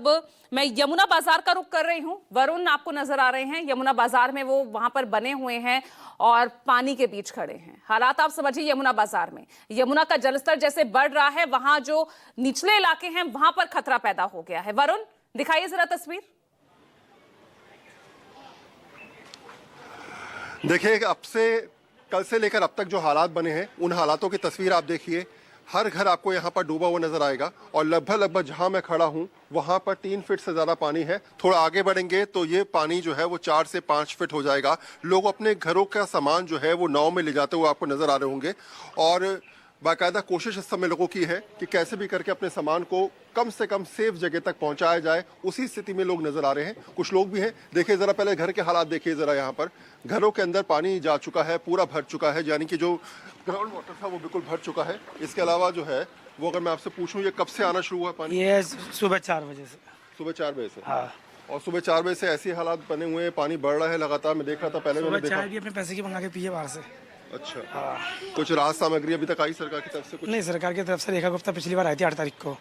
अब मैं यमुना बाजार का रुख कर रही हूं। वरुण आपको नजर आ रहे हैं यमुना बाजार में, वो वहां पर बने हुए हैं और पानी के बीच खड़े हैं। हालात आप समझिए, यमुना बाजार में यमुना का जलस्तर जैसे बढ़ रहा है, वहां जो निचले इलाके हैं वहां पर खतरा पैदा हो गया है। वरुण, दिखाइए जरा तस्वीर। देखिए, अब से कल से लेकर अब तक जो हालात बने हैं उन हालातों की तस्वीर आप देखिए। हर घर आपको यहाँ पर डूबा हुआ नजर आएगा और लगभग जहाँ मैं खड़ा हूँ वहाँ पर 3 फीट से ज़्यादा पानी है। थोड़ा आगे बढ़ेंगे तो ये पानी जो है वो 4 से 5 फीट हो जाएगा। लोग अपने घरों का सामान जो है वो नाव में ले जाते हुए आपको नजर आ रहे होंगे और बाकायदा कोशिश इस समय लोगों की है कि कैसे भी करके अपने सामान को कम से कम सेफ जगह तक पहुंचाया जाए। उसी स्थिति में लोग नजर आ रहे हैं। कुछ लोग भी हैं। देखिए ज़रा, पहले घर के हालात देखिए ज़रा। यहाँ पर घरों के अंदर पानी जा चुका है, पूरा भर चुका है, यानी कि जो ग्राउंड वाटर था वो बिल्कुल भर चुका है। इसके अलावा जो है वो, अगर मैं आपसे पूछूं, ये कब से आना शुरू हुआ पानी? ये सुबह 4 बजे से। सुबह 4 बजे से? हाँ। और सुबह 4 बजे से ऐसे हालात बने हुए हैं, पानी बढ़ रहा है लगातार। मैं देख रहा था, पहले मैंने देखा। चाय भी अपने पैसे की मंगा के पिए बाहर से। अच्छा। हाँ। कुछ राहत सामग्री अभी तक आई सरकार की तरफ से? कुछ नहीं, सरकार की तरफ से रेखा गुप्ता पिछली बार आई थी 8 तारीख को,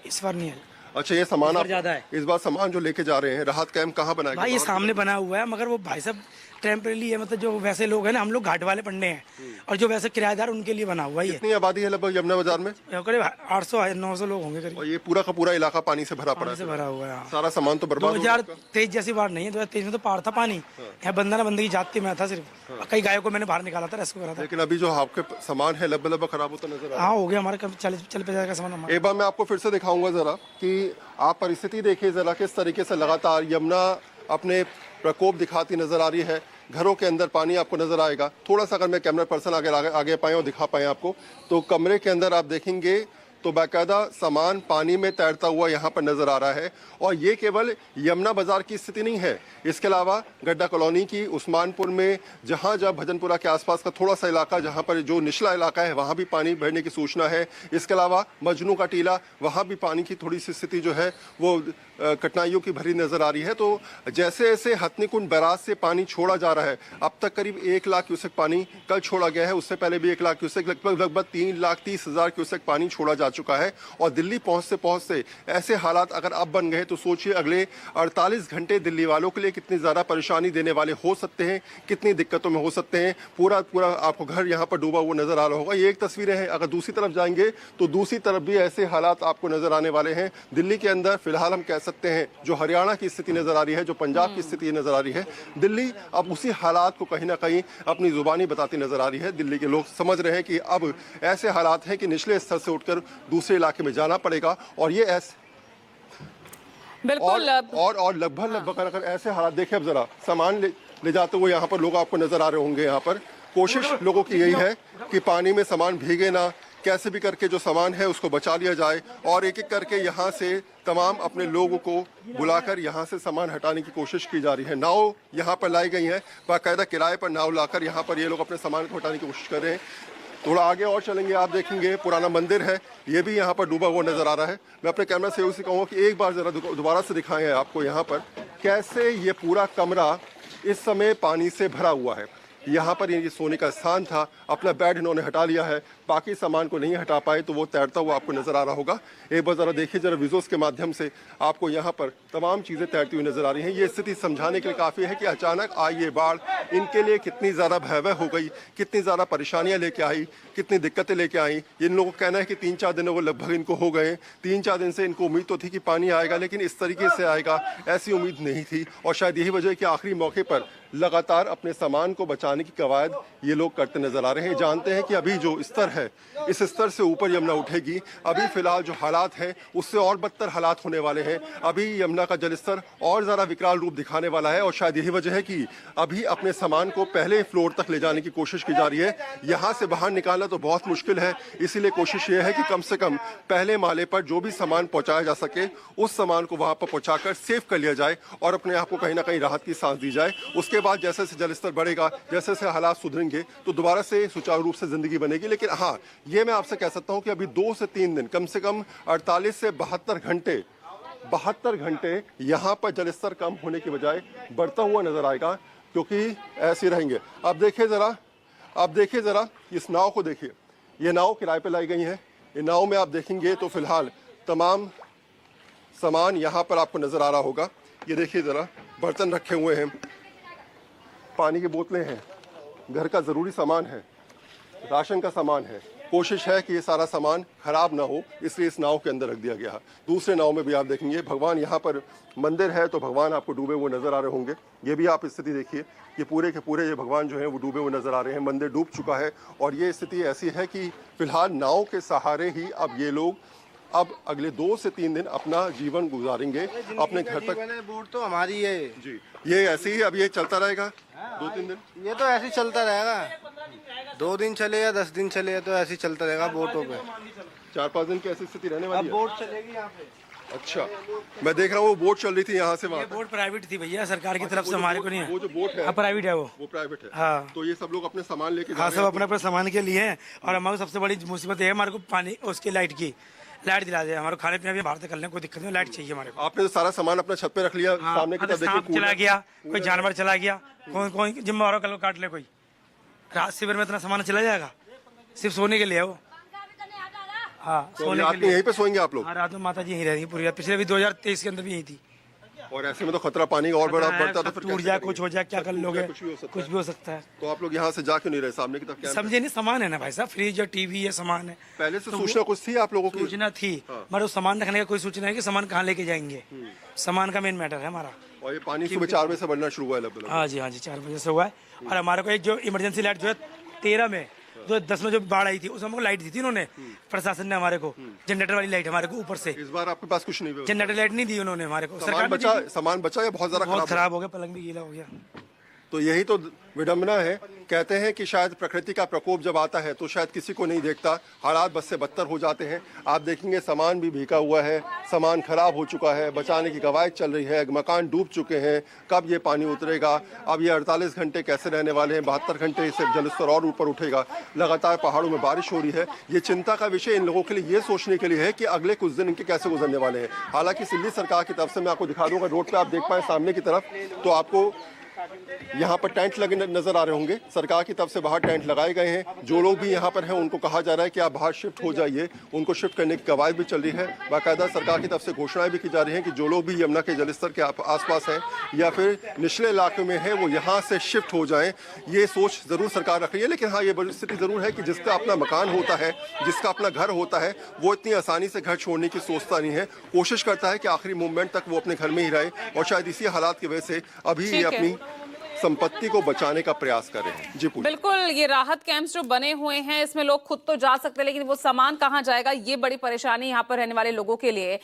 इस बार नहीं आई। अच्छा, ये सामान आप ज्यादा है इस बार सामान जो लेके जा रहे हैं, राहत कैंप कहाँ बनाया भाई? ये सामने बना हुआ है, मगर वो भाई साहब टेम्परेरी है। मतलब जो वैसे लोग हैं ना, हम लोग घाट वाले पढ़ने हैं, और जो वैसे किराएदार उनके लिए बना हुआ है। कितनी आबादी है लगभग यमुना बाजार में? करीब 800-900 लोग होंगे करीब। और ये पूरा का पूरा इलाका पानी से भरा पड़ा है? से भरा हुआ है। सारा सामान तो बर्बाद हो गया। 2023 जैसी बार नहीं है। 2023 में तो पार था पानी। यहाँ बंदा ना बंदगी जाती में था सिर्फ। कई गायों को मैंने बाहर निकाला था, रेस्क्यू करा था। लेकिन अभी जो आपके सामान है लगभग खराब होता नजर आ रहा है। हाँ, हो गया हमारे। चल पे जाएगा सामान। एक बार मैं आपको फिर से दिखाऊंगा जरा कि आप परिस्थिति देखिए जरा, किस तरीके से लगातार यमुना अपने प्रकोप दिखाती नजर आ रही है। घरों के अंदर पानी आपको नजर आएगा। थोड़ा सा अगर मैं कैमरा पर्सन आगे पाए और दिखा पाए आपको, तो कमरे के अंदर आप देखेंगे तो बाकायदा सामान पानी में तैरता हुआ यहाँ पर नजर आ रहा है। और ये केवल यमुना बाजार की स्थिति नहीं है, इसके अलावा गड्ढा कॉलोनी की, उस्मानपुर में, जहाँ भजनपुरा के आसपास का थोड़ा सा इलाका, जहाँ पर जो निचला इलाका है वहाँ भी पानी बढ़ने की सूचना है। इसके अलावा मजनू का टीला, वहाँ भी पानी की थोड़ी सी स्थिति जो है वो कठिनाइयों की भरी नजर आ रही है। तो जैसे जैसे हथनीकुंड बैराज से पानी छोड़ा जा रहा है, अब तक करीब 1 लाख क्यूसेक पानी कल छोड़ा गया है। उससे पहले भी 1 लाख क्यूसेक, लगभग 3,30,000 क्यूसेक पानी छोड़ा जा चुका है। और दिल्ली पहुंचते ऐसे हालात अगर अब बन गए तो सोचिए अगले 48 घंटे दिल्ली वालों के लिए कितनी ज्यादा परेशानी देने वाले हो सकते हैं, कितनी दिक्कतों में हो सकते हैं। पूरा आपको घर यहाँ पर डूबा हुआ नजर आ रहा होगा। ये एक तस्वीरें हैं। अगर दूसरी तरफ जाएंगे तो दूसरी तरफ भी ऐसे हालात आपको नजर आने वाले हैं। दिल्ली के अंदर फिलहाल हम कह सकते हैं जो हरियाणा की स्थिति नजर आ रही है, जो पंजाब की स्थिति नजर आ रही है, दिल्ली अब उसी हालात को कहीं ना कहीं अपनी जुबानी बताती नजर आ रही है। दिल्ली के लोग समझ रहे हैं कि अब ऐसे हालात हैं कि निचले स्तर से उठकर दूसरे इलाके में जाना पड़ेगा। और ये ऐसे बिल्कुल और लगभग अगर ऐसे हालात देखें, अब जरा सामान ले जाते हुए यहाँ पर लोग आपको नजर आ रहे होंगे। यहाँ पर कोशिश लोगों की यही है कि पानी में सामान भीगे ना, कैसे भी करके जो सामान है उसको बचा लिया जाए। और एक एक करके यहाँ से तमाम अपने लोगों को बुलाकर यहाँ से सामान हटाने की कोशिश की जा रही है। नाव यहाँ पर लाई गई है, बाकायदा किराए पर नाव लाकर यहाँ पर ये लोग अपने सामान को हटाने की कोशिश कर रहे हैं। थोड़ा आगे और चलेंगे, आप देखेंगे पुराना मंदिर है, ये भी यहाँ पर डूबा हुआ नजर आ रहा है। मैं अपने कैमरा से उसे कहूँगा कि एक बार जरा दोबारा से दिखाएं आपको यहाँ पर कैसे ये पूरा कमरा इस समय पानी से भरा हुआ है। यहाँ पर ये सोने का स्थान था, अपना बेड इन्होंने हटा लिया है, बाकी सामान को नहीं हटा पाए तो वो तैरता हुआ आपको नजर आ रहा होगा। एक बार जरा देखिए, जरा विजुअल्स के माध्यम से आपको यहाँ पर तमाम चीज़ें तैरती हुई नजर आ रही हैं। ये स्थिति समझाने के लिए काफ़ी है कि अचानक आई ये बाढ़ इनके लिए कितनी ज़्यादा भयावह हो गई, कितनी ज़्यादा परेशानियाँ लेके आई, कितनी दिक्कतें लेके आई। इन लोगों का कहना है कि 3-4 दिन वो लगभग इनको हो गए। 3-4 दिन से इनको उम्मीद तो थी कि पानी आएगा, लेकिन इस तरीके से आएगा ऐसी उम्मीद नहीं थी। और शायद यही वजह है कि आखिरी मौके पर लगातार अपने सामान को बचाने की कवायद ये लोग करते नजर आ रहे हैं। जानते हैं कि अभी जो स्तर है, इस स्तर से ऊपर यमुना उठेगी। अभी फिलहाल जो हालात हैं उससे और बदतर हालात होने वाले हैं। अभी यमुना का जलस्तर और ज़्यादा विकराल रूप दिखाने वाला है। और शायद यही वजह है कि अभी अपने सामान को पहले फ्लोर तक ले जाने की कोशिश की जा रही है। यहाँ से बाहर निकालना तो बहुत मुश्किल है, इसीलिए कोशिश ये है कि कम से कम पहले माले पर जो भी सामान पहुँचाया जा सके उस सामान को वहाँ पर पहुँचाकर सेफ कर लिया जाए और अपने आप को कहीं ना कहीं राहत की सांस दी जाए। उसके बाद जैसे जैसे जलस्तर बढ़ेगा, जैसे जैसे हालात सुधरेंगे तो दोबारा से सुचारू रूप से जिंदगी बनेगी। लेकिन हाँ, ये मैं आपसे कह सकता हूँ कि अभी 2 से 3 दिन, कम से कम 48 से 72 घंटे यहाँ पर जलस्तर कम होने की बजाय बढ़ता हुआ नजर आएगा, क्योंकि ऐसे रहेंगे। अब देखिए जरा इस नाव को देखिए। ये नाव किराए पे लाई गई है। ये नाव में आप देखेंगे तो फिलहाल तमाम सामान यहाँ पर आपको नजर आ रहा होगा। ये देखिए जरा, बर्तन रखे हुए हैं, पानी की बोतलें हैं, घर का जरूरी सामान है, राशन का सामान है। कोशिश है कि ये सारा सामान खराब ना हो, इसलिए इस नाव के अंदर रख दिया गया है। दूसरे नाव में भी आप देखेंगे भगवान, यहाँ पर मंदिर है तो भगवान आपको डूबे हुए नजर आ रहे होंगे। ये भी आप स्थिति देखिए, ये पूरे के पूरे ये भगवान जो है वो डूबे हुए नजर आ रहे हैं। मंदिर डूब चुका है और ये स्थिति ऐसी है कि फिलहाल नाव के सहारे ही अब ये लोग अब अगले 2 से 3 दिन अपना जीवन गुजारेंगे अपने घर तक। बोट तो हमारी है जी, ये ऐसे ही अब ये चलता रहेगा 2-3 दिन। ये तो ऐसे ही चलता रहेगा, 2 दिन चले या 10 दिन चले तो ऐसे ही चलता रहेगा बोटों पे। 4-5 दिन की ऐसी स्थिति रहने अब वाली है। बोट चलेगी यहाँ पे। अच्छा, मैं देख रहा हूँ वो बोट चल रही थी यहाँ से ये वहाँ। बोट प्राइवेट थी भैया, सरकार की तरफ से हमारे को नहीं है। वो जो बोट है हाँ, प्राइवेट है वो। वो प्राइवेट है। हाँ। तो ये सब लोग अपने सामान लेके जा हाँ, रहे सब हैं। अपने अपने सामान के लिए हैं। और हमारी सबसे बड़ी मुसीबत ये है, हमारे को पानी उसकी लाइट दिला दे। हमारे खाने पीने भी बाहर से कर लें, कोई दिक्कत नहीं, लाइट चाहिए हमारे को। आपने तो सारा सामान अपना छत पे रख लिया। हाँ, सामने की तरफ देखिए, सांप चला गया, कोई जानवर चला गया, कोई जिम्मेवार हो, कल को काट ले कोई। रात शिविर में इतना सामान चला जाएगा, सिर्फ सोने के लिए है वो। हाँ, तो सोने रात के में लिए। यहीं पे सोएंगे आप लोग? हाँ, रात में माता जी यहीं रहेंगी पूरी रात। पिछले भी 2023 के अंदर भी यही थी। और ऐसे में तो खतरा पानी का और बड़ा बढ़ता तो सब फिर टूट कैसे जाए, करेंगे? कुछ हो जाए, क्या कर लोगे? कुछ भी हो सकता कुछ है। भी हो सकता है। तो आप लोग यहाँ से जा क्यों नहीं रहे? सामने की तरफ क्या समझे नहीं, सामान है ना भाई साहब, फ्रिज और टीवी है, सामान है। पहले से तो सूचना कुछ थी आप लोगों की? सूचना थी, मगर उस सामान रखने का कोई सूचना है कि सामान कहाँ लेके जाएंगे। सामान का मेन मैटर है हमारा। और ये पानी सुबह 4 बजे से बढ़ना शुरू हुआ है लगभग। हाँ जी, हाँ जी, 4 बजे से हुआ है। और हमारे को एक जो इमरजेंसी लाइट जो है 13 में, 10 में जो बाढ़ आई थी उस हमको लाइट दी थी उन्होंने, प्रशासन ने हमारे को। जनरेटर वाली लाइट हमारे को ऊपर से, इस बार आपके पास कुछ नहीं हुआ? जनरेटर लाइट नहीं दी उन्होंने हमारे को। सामान बचा? सामान बचा या बहुत ज्यादा बहुत खराब? खराब हो गया, पलंग भी गीला हो गया। तो यही तो विडंबना है। कहते हैं कि शायद प्रकृति का प्रकोप जब आता है तो शायद किसी को नहीं देखता, हालात बद से बदतर हो जाते हैं। आप देखेंगे सामान भी भीगा हुआ है, सामान खराब हो चुका है, बचाने की कवायद चल रही है, मकान डूब चुके हैं। कब ये पानी उतरेगा? अब ये 48 घंटे कैसे रहने वाले हैं? 72 घंटे से जलस्तर और ऊपर उठेगा। लगातार पहाड़ों में बारिश हो रही है। ये चिंता का विषय इन लोगों के लिए ये सोचने के लिए है कि अगले कुछ दिन इनके कैसे गुजरने वाले हैं। हालांकि दिल्ली सरकार की तरफ से मैं आपको दिखा दूंगा, रोड पे आप देख पाए सामने की तरफ, तो आपको यहाँ पर टेंट लगे नजर आ रहे होंगे। सरकार की तरफ से बाहर टेंट लगाए गए हैं। जो लोग भी यहाँ पर हैं उनको कहा जा रहा है कि आप बाहर शिफ्ट हो जाइए। उनको शिफ्ट करने की कवायद भी चल रही है। बाकायदा सरकार की तरफ से घोषणाएं भी की जा रही हैं कि जो लोग भी यमुना के जलस्तर के आसपास हैं या फिर निचले इलाके में हैं वो यहाँ से शिफ्ट हो जाएं। ये सोच जरूर सरकार रख रही है, लेकिन हाँ, ये बड़ी स्थिति जरूर है कि जिसका अपना मकान होता है, जिसका अपना घर होता है, वो इतनी आसानी से घर छोड़ने की सोचता नहीं है। कोशिश करता है कि आखिरी मोमेंट तक वो अपने घर में ही रहे और शायद इसी हालात की वजह से अभी ये अपनी संपत्ति को बचाने का प्रयास कर रहे हैं। जी पूजा। बिल्कुल, ये राहत कैंप्स जो बने हुए हैं इसमें लोग खुद तो जा सकते हैं, लेकिन वो सामान कहाँ जाएगा, ये बड़ी परेशानी यहाँ पर रहने वाले लोगों के लिए